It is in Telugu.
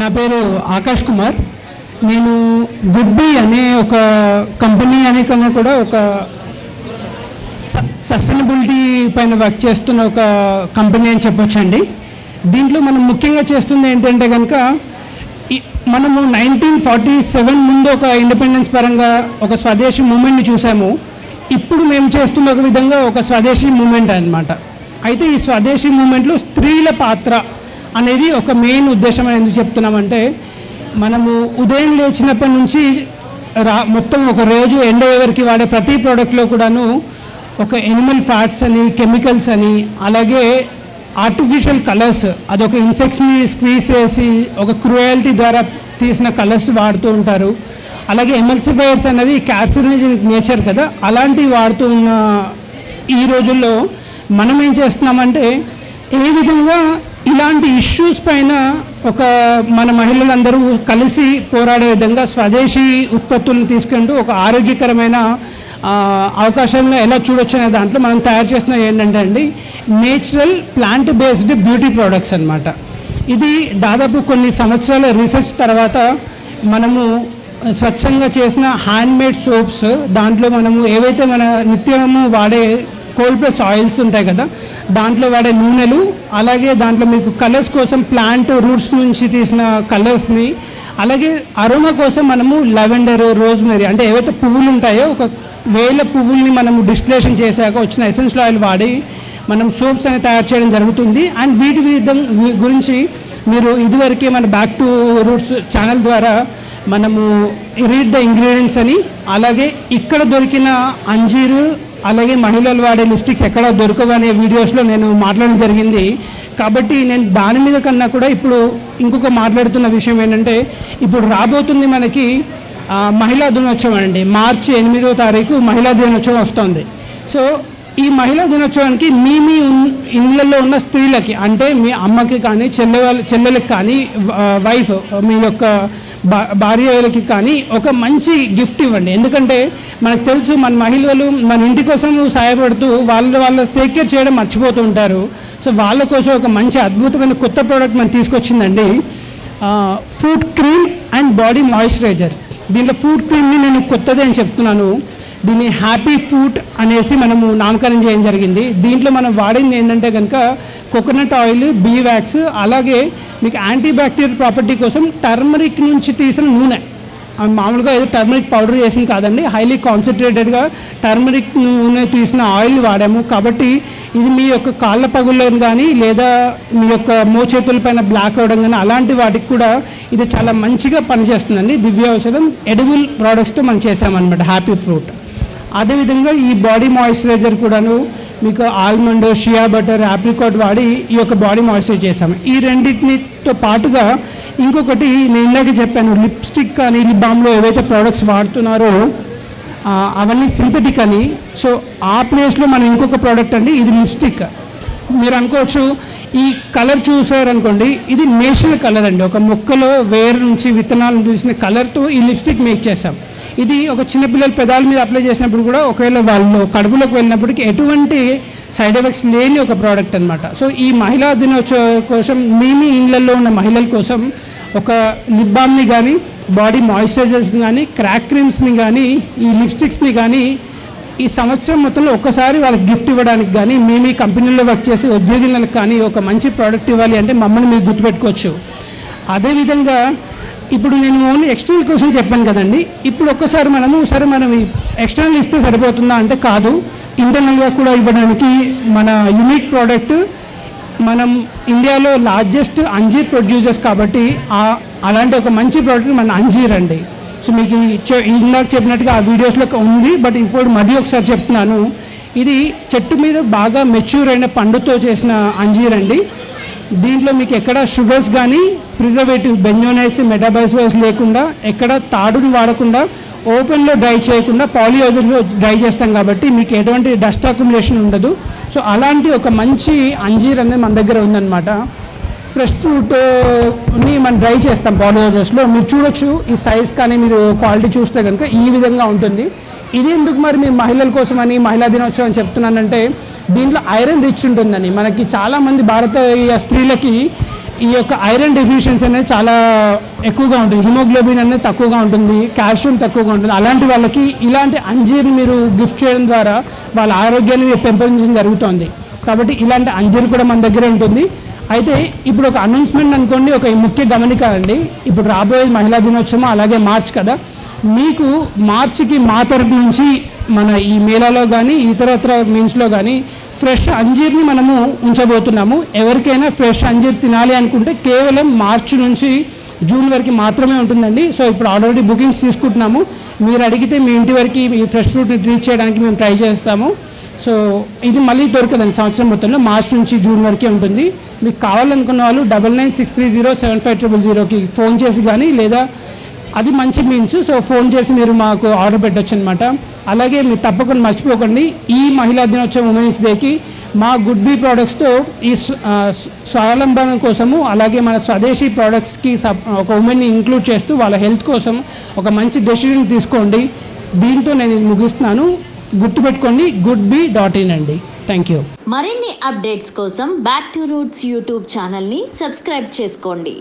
నా పేరు ఆకాష్ కుమార్. నేను గుడ్బీ అనే ఒక కంపెనీ అనే కన్నా కూడా ఒక సస్టైనబిలిటీ పైన వర్క్ చేస్తున్న ఒక కంపెనీ అని చెప్పొచ్చండి. దీంట్లో మనం ముఖ్యంగా చేస్తుంది ఏంటంటే కనుక మనము 1947 ముందు ఒక ఇండిపెండెన్స్ పరంగా ఒక స్వదేశీ మూమెంట్ని చూసాము. ఇప్పుడు మేము చేస్తున్న ఒక విధంగా ఒక స్వదేశీ మూమెంట్ అన్నమాట. అయితే ఈ స్వదేశీ మూమెంట్లో స్త్రీల పాత్ర అనేది ఒక మెయిన్ ఉద్దేశం అని ఎందుకు చెప్తున్నామంటే, మనము ఉదయం లేచినప్పటి నుంచి మొత్తం ఒక రోజు ఎండ్ అయ్యేవరకు వాడే ప్రతి ప్రోడక్ట్లో కూడాను ఒక ఎనిమల్ ఫ్యాట్స్ అని, కెమికల్స్ అని, అలాగే ఆర్టిఫిషియల్ కలర్స్, అదొక ఇన్సెక్ట్స్ని స్క్వీజ్ చేసి ఒక క్రూయల్టీ ద్వారా తీసిన కలర్స్ వాడుతూ ఉంటారు. అలాగే ఎమల్సిఫైయర్స్ అనేది క్యాన్సరోజెనిక్ నేచర్ కదా, అలాంటివి వాడుతూ ఉన్న ఈ రోజుల్లో మనం ఏం చేస్తున్నామంటే, ఏ విధంగా ఇలాంటి ఇష్యూస్ పైన ఒక మన మహిళలందరూ కలిసి పోరాడే విధంగా స్వదేశీ ఉత్పత్తులను తీసుకుంటూ ఒక ఆరోగ్యకరమైన అవకాశంలో ఎలా చూడొచ్చు అనే దాంట్లో మనం తయారు చేస్తున్న ఏంటంటే అండి, natural plant based beauty products అన్నమాట. ఇది దాదాపు కొన్ని సంవత్సరాల రీసెర్చ్ తర్వాత మనము స్వచ్ఛంగా చేసిన హ్యాండ్మేడ్ సోప్స్, దాంట్లో మనము ఏవైతే మన నిత్యము వాడే కోల్డ్ ప్రెస్ ఆయిల్స్ ఉంటాయి కదా, దాంట్లో వాడే నూనెలు, అలాగే దాంట్లో మీకు కలర్స్ కోసం ప్లాంట్ రూట్స్ నుంచి తీసిన కలర్స్ని, అలాగే అరోమా కోసం మనము లెవెండర్, రోజ్మెరీ అంటే ఏవైతే పువ్వులు ఉంటాయో ఒక 1000 పువ్వుల్ని మనము డిస్టిలేషన్ చేశాక వచ్చిన ఎసెన్షియల్ ఆయిల్ వాడి మనం సోప్స్ అనేది తయారు చేయడం జరుగుతుంది. అండ్ వీటి గురించి మీరు ఇదివరకే మన బ్యాక్ టు రూట్స్ ఛానల్ ద్వారా మనము రీడ్ ద ఇంగ్రీడియంట్స్ అని, అలాగే ఇక్కడ దొరికిన అంజీరు, అలాగే మహిళలు వాడే లిప్స్టిక్స్ ఎక్కడ దొరకవు అనే వీడియోస్లో నేను మాట్లాడడం జరిగింది. కాబట్టి నేను దాని మీద కన్నా కూడా ఇప్పుడు ఇంకొక మాట్లాడుతున్న విషయం ఏంటంటే, ఇప్పుడు రాబోతుంది మనకి మహిళా దినోత్సవం అండి. మార్చి 8వ తారీఖు మహిళా దినోత్సవం వస్తుంది. సో ఈ మహిళా దినోత్సవానికి మీ ఇళ్ళల్లో ఉన్న స్త్రీలకి, అంటే మీ అమ్మకి కానీ, చెల్లెలకి కానీ, వైఫ్ మీ యొక్క భార్యలకి కానీ ఒక మంచి గిఫ్ట్ ఇవ్వండి. ఎందుకంటే మనకు తెలుసు మన మహిళలు మన ఇంటి కోసం సహాయపడుతూ వాళ్ళ టేక్ కేర్ చేయడం మర్చిపోతూ ఉంటారు. సో వాళ్ళ కోసం ఒక మంచి అద్భుతమైన కొత్త ప్రోడక్ట్ మనం తీసుకొచ్చిందండి, foot cream and body moisturizer. దీంట్లో ఫుడ్ క్రీమ్ని నేను కొత్తదే అని చెప్తున్నాను. దీన్ని హ్యాపీ ఫుడ్ అనేసి మనము నామకరణం చేయడం జరిగింది. దీంట్లో మనం వాడింది ఏంటంటే కనుక కోకోనట్ ఆయిల్, బీ వ్యాక్స్, అలాగే మీకు యాంటీ బ్యాక్టీరియల్ ప్రాపర్టీ కోసం టర్మరిక్ నుంచి తీసిన నూనె. మామూలుగా ఏదో టర్మరిక్ పౌడర్ చేసింది కాదండి, హైలీ కాన్సన్ట్రేటెడ్గా టర్మరిక్ నూనె తీసిన ఆయిల్ వాడాము. కాబట్టి ఇది మీ యొక్క కాళ్ళ పగుళ్ళని కానీ, లేదా మీ యొక్క మోచేతుల పైన బ్లాక్ అవ్వడం కానీ అలాంటి వాటికి కూడా ఇది చాలా మంచిగా పనిచేస్తుందండి. దివ్య ఔషధం ఎడిబుల్ ప్రోడక్ట్స్తో మనం చేసామన్నమాట, హ్యాపీ ఫ్రూట్. అదేవిధంగా ఈ బాడీ మాయిశ్చరైజర్ కూడాను మీకు ఆల్మండ్, షియా బటర్, ఆప్రికాట్ వాడి ఈ యొక్క బాడీ మాయిశ్చరైజ్ చేసాము. ఈ రెండింటితో పాటుగా ఇంకొకటి నేను ఇందాక చెప్పాను, లిప్స్టిక్ కానీ లిప్ బామ్లో ఏవైతే ప్రోడక్ట్స్ వాడుతున్నారో అవన్నీ సింథటిక్ అని. సో ఆ ప్లేస్లో మనం ఇంకొక ప్రోడక్ట్ అండి, ఇది లిప్స్టిక్. మీరు అనుకోవచ్చు ఈ కలర్ చూసారనుకోండి, ఇది నేచురల్ కలర్ అండి. ఒక మొక్కలో వేరు నుంచి విత్తనాలు చూసిన కలర్తో ఈ లిప్స్టిక్ మేక్ చేసాం. ఇది ఒక చిన్నపిల్లల పెదాల మీద అప్లై చేసినప్పుడు కూడా ఒకవేళ వాళ్ళు కడుపులోకి వెళ్ళినప్పటికీ ఎటువంటి సైడ్ ఎఫెక్ట్స్ లేని ఒక ప్రోడక్ట్ అనమాట. సో ఈ మహిళా దినోత్సవం కోసం మీ ఇళ్ళల్లో ఉన్న మహిళల కోసం ఒక లిప్ బామ్ని కానీ, బాడీ మాయిశ్చరైజర్స్ని కానీ, క్రాక్ క్రీమ్స్ని కానీ, ఈ లిప్స్టిక్స్ని కానీ ఈ సంవత్సరం మొత్తంలో ఒక్కసారి వాళ్ళకి గిఫ్ట్ ఇవ్వడానికి కానీ, మీ కంపెనీలో వర్క్ చేసే ఉద్యోగులకు కానీ ఒక మంచి ప్రోడక్ట్ ఇవ్వాలి అంటే మమ్మల్ని మీరు గుర్తుపెట్టుకోవచ్చు. అదేవిధంగా ఇప్పుడు నేను ఓన్లీ ఎక్స్టర్నల్ కోసం చెప్పాను కదండి, ఇప్పుడు ఒక్కసారి మనం ఎక్స్టర్నల్ ఇస్తే సరిపోతుందా అంటే కాదు, ఇంటర్నల్గా కూడా ఇవ్వడానికి మన యూనిక్ ప్రోడక్ట్. మనం ఇండియాలో లార్జెస్ట్ అంజీర్ ప్రొడ్యూసర్స్ కాబట్టి అలాంటి ఒక మంచి ప్రోడక్ట్ మన అంజీర్ అండి. సో మీకు ఇందాక చెప్పినట్టుగా ఆ వీడియోస్లో ఉంది, బట్ ఇప్పుడు మళ్ళీ ఒకసారి చెప్తున్నాను. ఇది చెట్టు మీద బాగా మెచ్యూర్ అయిన పండుతో చేసిన అంజీర్ అండి. దీంట్లో మీకు ఎక్కడ షుగర్స్ కానీ, ప్రిజర్వేటివ్, బెంజోనైట్స్, మెటాబైసోస్ లేకుండా, ఎక్కడ తాడుని వాడకుండా, ఓపెన్లో డ్రై చేయకుండా పాలిహౌజర్లో డ్రై చేస్తాం కాబట్టి మీకు ఎటువంటి డస్ట్ అక్యుములేషన్ ఉండదు. సో అలాంటి ఒక మంచి అంజీర్ అనేది మన దగ్గర ఉందన్నమాట. ఫ్రెష్ ఫ్రూట్ని మనం డ్రై చేస్తాం పాలిహౌజర్స్లో. మీరు చూడొచ్చు ఈ సైజ్ కానీ మీరు క్వాలిటీ చూస్తే కనుక ఈ విధంగా ఉంటుంది. ఇది ఎందుకు మరి మీ మహిళల కోసమని మహిళా దినోత్సవం చెప్తున్నానంటే, దీంట్లో ఐరన్ రిచ్ ఉంటుందని. మనకి చాలామంది భారతీయ స్త్రీలకి ఈ యొక్క ఐరన్ డెఫిషియన్సీ అనేది చాలా ఎక్కువగా ఉంటుంది, హిమోగ్లోబిన్ అనేది తక్కువగా ఉంటుంది, కాల్షియం తక్కువగా ఉంటుంది. అలాంటి వాళ్ళకి ఇలాంటి అంజీర్ని మీరు గిఫ్ట్ చేయడం ద్వారా వాళ్ళ ఆరోగ్యాన్ని పెంపొందించడం జరుగుతుంది. కాబట్టి ఇలాంటి అంజీర్ కూడా మన దగ్గర ఉంటుంది. అయితే ఇప్పుడు ఒక అనౌన్స్మెంట్ అనుకోండి, ఒక ముఖ్య గమనిక అండి. ఇప్పుడు రాబోయే మహిళా దినోత్సవం అలాగే మార్చ్ కదా, మీకు మార్చికి మా తరపు నుంచి మన ఈ మేళాలో కానీ ఇతరత్ర మీన్స్లో కానీ ఫ్రెష్ అంజీర్ని మనము ఉంచబోతున్నాము. ఎవరికైనా ఫ్రెష్ అంజీర్ తినాలి అనుకుంటే కేవలం మార్చి నుంచి జూన్ వరకు మాత్రమే ఉంటుందండి. సో ఇప్పుడు ఆల్రెడీ బుకింగ్స్ తీసుకుంటున్నాము. మీరు అడిగితే మీ ఇంటి వరకు ఈ ఫ్రెష్ ఫ్రూట్ని ట్రీట్ చేయడానికి మేము ట్రై చేస్తాము. సో ఇది మళ్ళీ దొరకదండి, సంవత్సరం మొత్తంలో మార్చి నుంచి జూన్ వరకే ఉంటుంది. మీకు కావాలనుకున్న వాళ్ళు 9963075000కి ఫోన్ చేసి కానీ, లేదా అది మంచి మీన్స్, సో ఫోన్ చేసి మీరు మాకు ఆర్డర్ పెట్టవచ్చు అనమాట. అలాగే మీరు తప్పకుండా మర్చిపోకండి, ఈ మహిళా దినోత్సవం ఉమెన్స్ డేకి మా గుడ్ బీ ప్రోడక్ట్స్తో ఈ స్వావలంబన కోసము, అలాగే మన స్వదేశీ ప్రోడక్ట్స్కి ఒక ఉమెన్ని ఇంక్లూడ్ చేస్తూ వాళ్ళ హెల్త్ కోసం ఒక మంచి డెసిషన్ తీసుకోండి. దీంతో నేను ఇది ముగిస్తున్నాను. గుర్తుపెట్టుకోండి, goodbee.in అండి. Thank you. మరిన్ని అప్డేట్స్ కోసం బ్యాక్ టు రూట్స్ యూట్యూబ్ ఛానల్ని సబ్స్క్రైబ్ చేసుకోండి.